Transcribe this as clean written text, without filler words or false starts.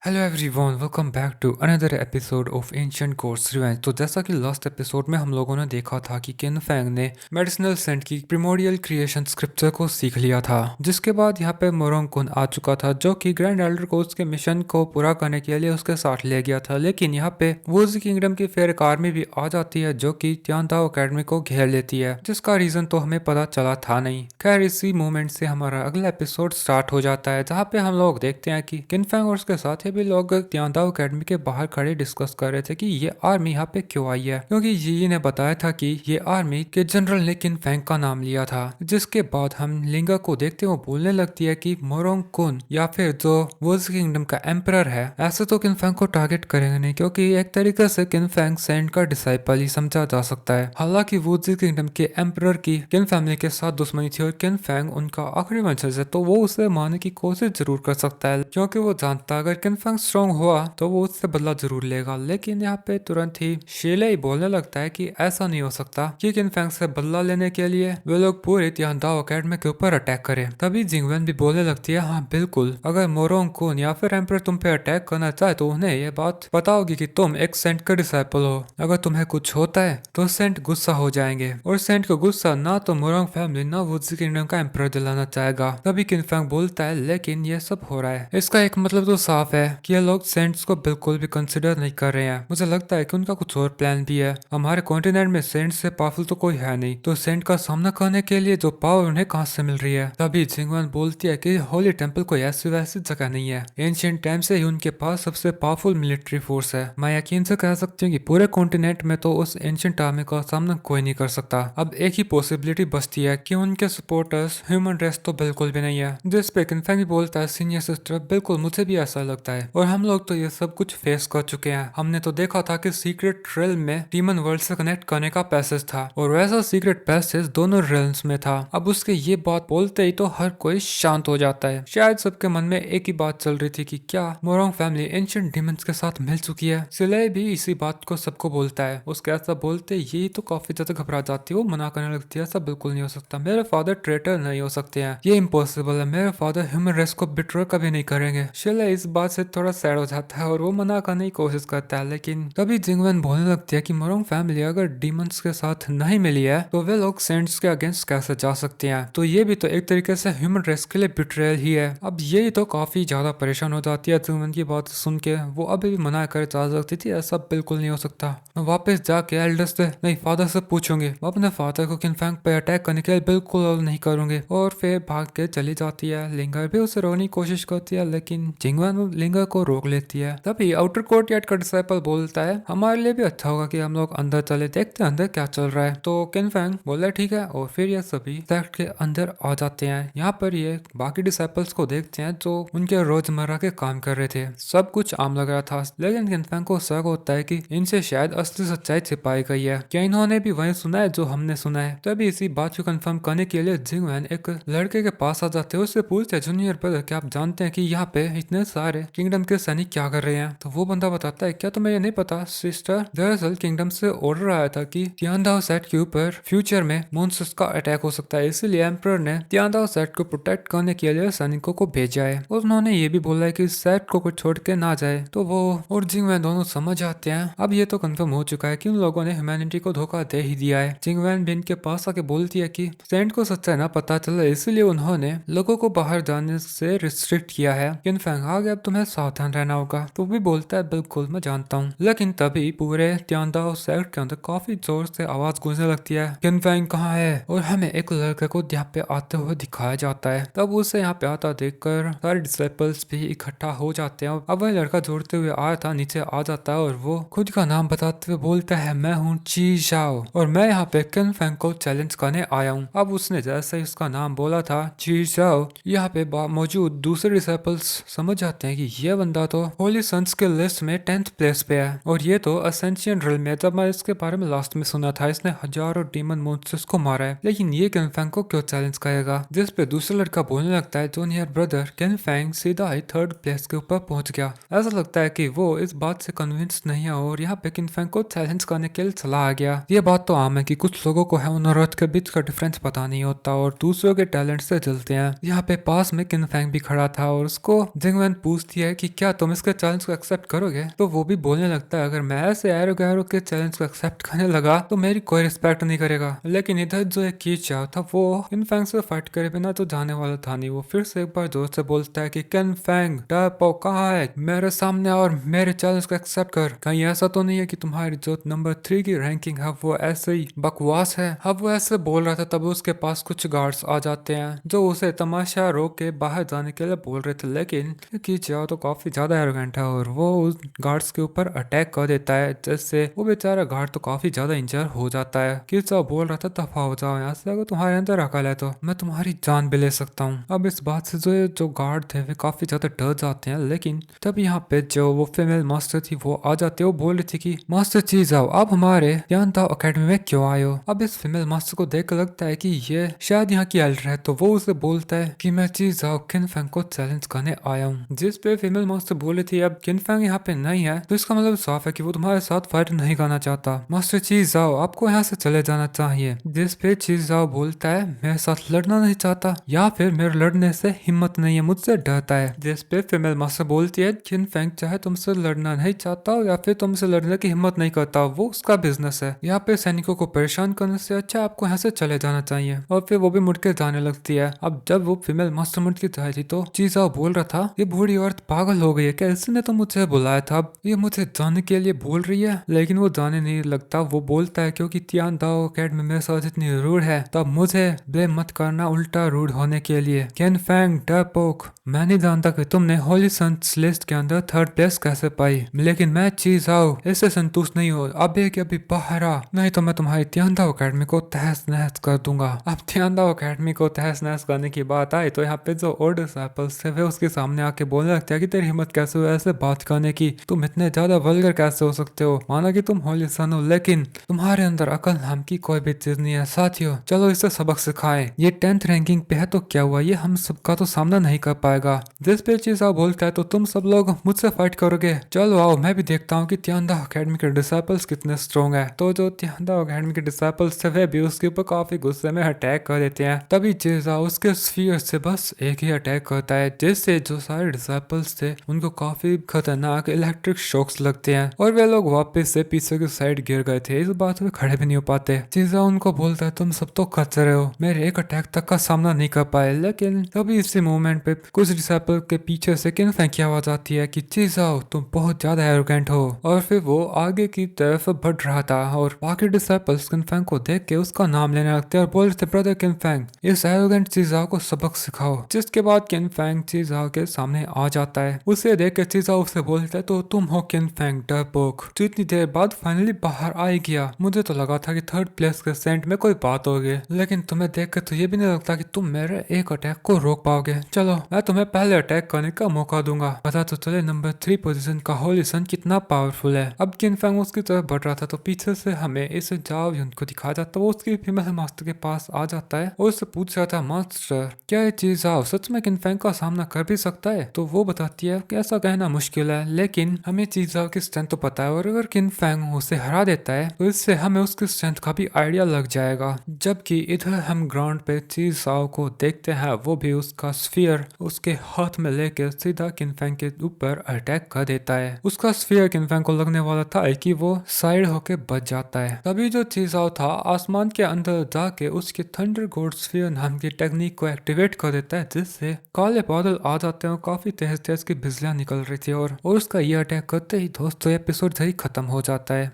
Hello everyone, welcome back to another episode of ancient course revenge. तो जैसा कि last episode में हम लोगों ने देखा था कि किन फैंग ने मेडिसिनल सेंट की प्रिमोडियल क्रिएशन स्क्रिप्चर को सीख लिया था, जिसके बाद यहाँ पे मोरोंग कुन आ चुका था, जो कि ग्रैंड एल्डर को उसके मिशन को पूरा करने के लिए उसके साथ ले गया था। लेकिन यहाँ पे वुजी किंगडम की फिर एक आर्मी भी आ जाती है, जो कि तियानदाओ अकेडमी को घेर लेती है, जिसका रीजन तो हमें पता चला था नहीं। खैर, इसी मोमेंट से हमारा अगला एपिसोड स्टार्ट हो जाता है, जहाँ पे हम लोग देखते हैं कि किन फैंग और उसके साथ भी लोग तियांदाओ अकेडमी के बाहर खड़े डिस्कस कर रहे थे कि ये आर्मी यहाँ पे क्यों आई है, क्योंकि यी ने बताया था कि ये आर्मी के जनरल ने किन फैंग का नाम लिया था। जिसके बाद हम लिंगा को देखते हुए बोलने लगती है कि मोरोंग कुन या फिर जो वुज किंगडम का एम्परर है, ऐसे तो किन फैंग को टारगेट करेंगे नहीं, क्योंकि एक तरीके से किन फैंग सेंट का डिसाइपल ही समझा जा सकता है। हालांकि वुज किंगडम के एम्परर की किन फैमिली के साथ दुश्मनी थी और किन फैंग उनका आखिरी वंशज है, तो वो उसे मारने की कोशिश जरूर कर सकता है, क्योंकि वो जानता अगर किन फैंग स्ट्रॉन्ग हुआ तो वो उससे बदला जरूर लेगा। लेकिन यहाँ पे तुरंत ही शीले ही बोलने लगता है कि ऐसा नहीं हो सकता कि किन फैंग से बदला लेने के लिए वे लोग पूरे तियांदाओ अकेडमी के ऊपर अटैक करें। तभी जिंगवेन भी बोलने लगती है, हाँ बिल्कुल, अगर मोरोंग कुन या फिर एम्पर तुम पे अटैक करना चाहे तो उन्हें ये बात बताओगी कि तुम एक सेंट का डिसाइपल हो। अगर तुम्हें कुछ होता है तो सेंट गुस्सा हो जाएंगे, और सेंट को गुस्सा ना तो मोरोंग फैमिली ना वुजी किंगडम का एम्पर दिलाना चाहेगा। तभी किन फैंग बोलता है, लेकिन ये सब हो रहा है, इसका एक मतलब तो साफ है कि ये लोग सेंट्स को बिल्कुल भी कंसिडर नहीं कर रहे हैं। मुझे लगता है कि उनका कुछ और प्लान भी है। हमारे कॉन्टिनेंट में सेंट से पावरफुल तो कोई है नहीं, तो सेंट का सामना करने के लिए जो पावर उन्हें कहां से मिल रही है। तभी जिंगवन बोलती है कि होली टेंपल कोई ऐसी वैसी जगह नहीं है, एंशिएंट टाइम से ही उनके पास सबसे पावरफुल मिलिट्री फोर्स है। मैं यकीन से कह सकती हूँ कि पूरे कॉन्टिनेंट में तो उस एंशिएंट आर्मी का सामना कोई नहीं कर सकता। अब एक ही पॉसिबिलिटी बचती है कि उनके सपोर्टर्स ह्यूमन रेस तो बिल्कुल भी नहीं है। जिस पे किनफेंग भी बोलता है, सीनियर सिस्टर बिल्कुल मुझे भी ऐसा लगता है, और हम लोग तो ये सब कुछ फेस कर चुके हैं। हमने तो देखा था कि सीक्रेट रेल में डीमन वर्ल्ड से कनेक्ट करने का पैसेज था, और वैसा सीक्रेट पैसेज दोनों रेल्स में था। अब उसके ये बात बोलते ही तो हर कोई शांत हो जाता है। शायद सबके मन में एक ही बात चल रही थी कि क्या मोरोंग फैमिली एंशिएंट डीमंस के साथ मिल चुकी है। सिले भी इसी बात को सबको बोलता है। उसके ऐसा बोलते ये तो काफी ज्यादा घबरा जाती है, वो मना करने लगती है, ऐसा बिल्कुल नहीं हो सकता, मेरे फादर ट्रेटर नहीं हो सकते हैं, ये इम्पॉसिबल है, मेरे फादर ह्यूमन रेस को बिट्रे कभी नहीं करेंगे। शिले इस बात से थोड़ा सैड हो जाता है और वो मना करने की कोशिश करता है, लेकिन तभी जिंगवेन बोलने लगती है कि मोरोंग फैमिली अगर डीमंस के साथ नहीं मिली है तो वे लोग सेंट्स के अगेंस्ट कैसे जा सकते हैं, तो ये भी तो एक तरीके से ह्यूमन रेस के लिए बिट्रेयल ही है। अब ये तो काफी ज्यादा परेशान हो जाती है जिंगवेन की बात सुन के। वो अभी भी मना कर जा सकती थी, ऐसा बिल्कुल नहीं हो सकता, मैं वापस जाके एल्डर्स से नहीं फादर से पूछूंगी, मैं अपने फादर को किनफैंग पे अटैक करने के लिए बिल्कुल नहीं करूंगी। और फिर भाग के चली जाती है। लिंगर भी उसे रोकने की कोशिश करती है, लेकिन जिंगवेन लिंगर को रोक लेती है। तभी आउटर कोर्टयार्ड का डिसाइपल बोलता है, हमारे लिए भी अच्छा होगा कि हम लोग अंदर चले, देखते हैं अंदर क्या चल रहा है। तो किनफैंग बोला ठीक है, और फिर ये सभी सेक्ट के अंदर आ जाते हैं। यहाँ पर ये बाकी डिसाइपल्स को देखते हैं जो उनके रोजमर्रा के काम कर रहे थे। सब कुछ आम लग रहा था, लेकिन किनफैंग को शक होता है कि इनसे शायद असली सच्चाई छिपाई गई है, क्या इन्होंने भी वही सुना है जो हमने सुना है। तभी इसी बात को कंफर्म करने के लिए जिंगवेन एक लड़के के पास आ जाते हैं, उससे पूछते हैं, जूनियर ब्रदर क्या आप जानते हैं कि यहाँ पे इतने सारे किंगडम के सैनिक क्या कर रहे हैं। तो वो बंदा बताता है, क्या तुम्हें ये नहीं पता सिस्टर, दरअसल किंगडम से ऑर्डर आया था कि तियांदाओ सेट के ऊपर फ्यूचर में मॉन्स्टर्स का अटैक हो सकता है, इसलिए एम्परर ने तियांदाओ सेट को प्रोटेक्ट करने के लिए सैनिकों को भेजा है। और उन्होंने ये भी बोला है कि सेट को कुछ छोड़ के ना जाए। तो वो और जिंगवेन दोनों समझ आते हैं। अब ये तो कंफर्म हो चुका है कि उन लोगों ने ह्यूमैनिटी को धोखा दे ही दिया है। जिंगवेन भी इनके पास आके बोलती है कि सेंट को सच्चाई ना पता चला, इसलिए उन्होंने लोगों को बाहर जाने से रिस्ट्रिक्ट किया है। किनफैंग आगे अब तुम्हें सावधान रहना होगा। तो भी बोलता है, बिल्कुल मैं जानता हूँ। लेकिन तभी पूरे तियांदाओ सेक्ट के अंदर काफी जोर से आवाज गूंजने लगती है, किनफैंग कहाँ है, और हमें एक लड़के को यहाँ पे आते हुए दिखाया जाता है। तब उसे यहाँ पे आता देखकर सारे डिसिपल्स भी इकट्ठा हो जाते हैं। अब वह लड़का जोड़ते हुए आया था नीचे आ जाता है, और वो खुद का नाम बताते हुए बोलता है, मैं हूँ ची शाओ, और मैं यहाँ पे किनफैंग को चैलेंज करने आया हूँ। अब उसने जैसे ही उसका नाम बोला था ची शाओ, यहाँ पे मौजूद दूसरे डिसिपल्स समझ जाते हैं कि ये बंदा तो होली सन्स के लिस्ट में 10th प्लेस पे है, और ये तो असेंशियन रिल में, जब मैं इसके बारे में लास्ट में सुना था, इसने हजारों डीमन मॉन्स्टर्स को मारा है, लेकिन ये किनफैंग को क्यों चैलेंज करेगा। जिस पे दूसरा लड़का बोलने लगता है, जूनियर ब्रदर किनफैंग सीधा ही 3rd प्लेस के ऊपर पहुंच गया। ऐसा लगता है कि वो इस बात से कन्विंस नहीं है, और यहाँ पे किनफैंग को चैलेंज करने के लिए चला आ गया। ये बात तो आम है कि कुछ लोगों को है उन और अर्थ के बीच का डिफरेंस पता नहीं होता, और दूसरों के टैलेंट से जलते हैं। यहाँ पे पास में किनफैंग भी खड़ा था, और उसको जिंगवेन पूछती है कि क्या तुम इसके चैलेंज को एक्सेप्ट करोगे, तो वो भी बोलने लगता है अगर मैं ऐसे एरो गैरो के चैलेंज को एक्सेप्ट करने लगा तो मेरी कोई रिस्पेक्ट नहीं करेगा। लेकिन इधर जो एक की चाव था वो किन फैंग से फाइट करे बिना तो जाने वाला था नहीं। वो फिर से एक बार जोर से बोलता है कि किन फैंग टर्पो कहाँ है, मेरे सामने और मेरे चैलेंज को एक्सेप्ट कर। कहीं ऐसा तो नहीं है कि तुम्हारी जो नंबर 3 की रैंकिंग है वो ऐसे ही बकवास है। अब वो ऐसे बोल रहा था तब उसके पास कुछ गार्ड्स आ जाते हैं जो उसे तमाशा रोक के बाहर जाने के लिए बोल रहे थे। लेकिन की चाव तो काफी ज्यादा एरोगेंट है और वो उस गार्ड्स के ऊपर अटैक कर देता है, जिससे वो बेचारा गार्ड तो काफी ज्यादा इंजर हो जाता है। की चाव बोल रहा था दफा हो जाओ यहाँ से, अगर तुम्हारे अंदर अकल है तो मैं तुम्हारी जान भी ले सकता हूँ। अब इस बात से जो गार्ड थे वे काफी ज्यादा डर जाते हैं। लेकिन तब यहाँ पे जो वो फीमेल मास्टर थी वो आ जाती है। वो बोल रही थी कि मास्टर चीज आओ, आप हमारे यानताओ एकेडमी में क्यों आए हो। अब इस फीमेल मास्टर को देख लगता है कि ये शायद यहाँ की एल्डर है, तो वो उसे बोलता है कि मैं चीज आओ किन फैंग को चैलेंज करने आया हूँ। जिस पे फीमेल मास्टर बोली थी अब किन फैंग यहाँ पे नहीं है तो इसका मतलब साफ है कि वो तुम्हारे साथ फाइट नहीं करना चाहता। मास्टर चीज आओ आपको यहाँ से चले जाना चाहिए। जिस पे चीज आओ बोलता है मेरे साथ लड़ना नहीं चाहता या फिर मेरे लड़ने से हिम्मत नहीं है, मुझसे डरता है। जिस पे फीमेल मास्टर बोलती है किन फैंग चाहे तुमसे लड़ना नहीं चाहता या फिर तुमसे लड़ने की हिम्मत नहीं करता, वो उसका बिजनेस है। यहाँ पे सैनिकों को परेशान करने से अच्छा आपको यहाँ से चले जाना चाहिए। और फिर वो भी मुड़ के जाने लगती है। अब जब वो फीमेल मास्टर मुड़ के जाए थी तो चीजा बोल रहा था ये बूढ़ी औरत पागल हो गई है क्या, इसने तो मुझे बुलाया था, अब ये मुझे जाने के लिए बोल रही है। लेकिन वो जाने नहीं लगता। वो बोलता है क्योंकि तियान दाओ अकेडमी मेरे साथ इतनी रूड है तो अब मुझे ब्लेम मत करना उल्टा रूड होने के लिए। केन फैंग डरपोक, मैं नहीं जानता कि तुमने होली संट्स लिस्ट के अंदर 3rd प्लेस कैसे पाई, लेकिन मैं चीज आओ इससे संतुष्ट नहीं हो। अबे कि अभी बाहर आ, नहीं तो मैं तुम्हारी तियांदाओ अकेडमी को तहस नहस कर दूंगा। अब तियांदाओ अकेडमी को तहस नहस करने की बात आई तो यहाँ पे जो ओल्ड डिसिपल्स थे वे उसके सामने आके बोलने लगते हैं कि तेरी हिम्मत कैसे हो ऐसे बात करने की, तुम इतने ज्यादा वल्गर कैसे हो सकते हो, माना कि तुम होली सन हो लेकिन तुम्हारे अंदर अकल नाम की कोई भी चीज नहीं है। साथियों चलो इसे सबक सिखाएं, ये 10th रैंकिंग पे है तो क्या हुआ, ये हम सबका तो सामना नहीं कर पाएगा। जिस पे चीज आओ बोलता है तो तुम सब लोग मुझसे फाइट करोगे, चलो आओ मैं भी देखता हूँ कि तियांदा अकेडमी के डिसिपल्स कितने स्ट्रॉन्ग है। तो जो तियांदा अकेडमी के डिसिपल्स थे वे भी उसके ऊपर काफी गुस्से में अटैक कर देते हैं। तभी चीज आओ उसके स्फीयर से बस एक ही अटैक करता है, जिससे जो सारे डिसिपल्स थे उनको काफी खतरनाक इलेक्ट्रिक शॉक्स लगते हैं और वे लोग वापस से पीछे की साइड गिर गए थे। इस बात में खड़े भी नहीं हो पाते। चीजा उनको बोलता है तुम सब तो खतरे हो, मेरे एक अटैक तक का सामना नहीं कर पाए। लेकिन तभी इसी मोमेंट पे कुछ डिसिपल के पीछे से किन फैंग की आवाज आती है कि चीजा तुम बहुत ज्यादा एरोगेंट हो। और फिर वो आगे की तरफ बढ़ रहा था और बाकी डिसिपल्स किन फैंग को देख के उसका नाम लेने लगते और बोल रहे ब्रदर किन फैंग इस एरोगेंट चीजाओ को सबक सिखाओ। जिसके बाद किन फैंग चीजाओ के सामने आ जाता है। उसे देख के चीजाओ उसे बोलता है तो तुम हो किन फैंग डरपोक जो इतनी देर बाद फाइनली बाहर आ ही गया, मुझे तो लगा था कि 3rd प्लेस के सेंट में कोई बात होगी, लेकिन तुम्हें देख कर तो ये भी नहीं लगता कि तुम मेरे एक अटैक को रोक पाओगे। चलो मैं तुम्हें पहले अटैक करने का मौका दूंगा, पता तो चले नंबर 3 पोजीशन का होली सन कितना पावरफुल है। अब किन फैंग उसकी तरफ बढ़ रहा था तो पीछे से हमें इस जाओ युन को दिखाया जाता है। वो उसकी फीमेल मास्टर के पास आ जाता है और उससे पूछ रहा था मास्टर क्या ये चीज आओ सच में किन फैंग का सामना कर भी सकता है। तो वो बताती है कि ऐसा कहना मुश्किल है लेकिन हमें चीज आओ की स्ट्रेंथ तो पता है और अगर किन फैंग उसे हरा देता है तो इससे हमें उसकी स्ट्रेंथ का भी आइडिया लग जाएगा। जबकि इधर हम ग्राउंड पे चीज आओ को देखते हैं, वो भी उसका स्फीयर उसके हाथ में लेकर सीधा किन फैंग के ऊपर अटैक कर देता है। उसका स्फीयर किन फैंग को लगने वाला था कि वो साइड होके बच जाता है। तभी जो चीज आओ था आसमान के अंदर जाके उसके थंडर गोड स्फीयर नाम की टेक्निक को एक्टिवेट कर देता है, जिससे काले बादल आ जाते हैं और काफी तेज तेज की बिजलियां निकल रही थी और उसका ये अटैक करते ही दोस्तों एपिसोड जल्दी खत्म हो जाता है।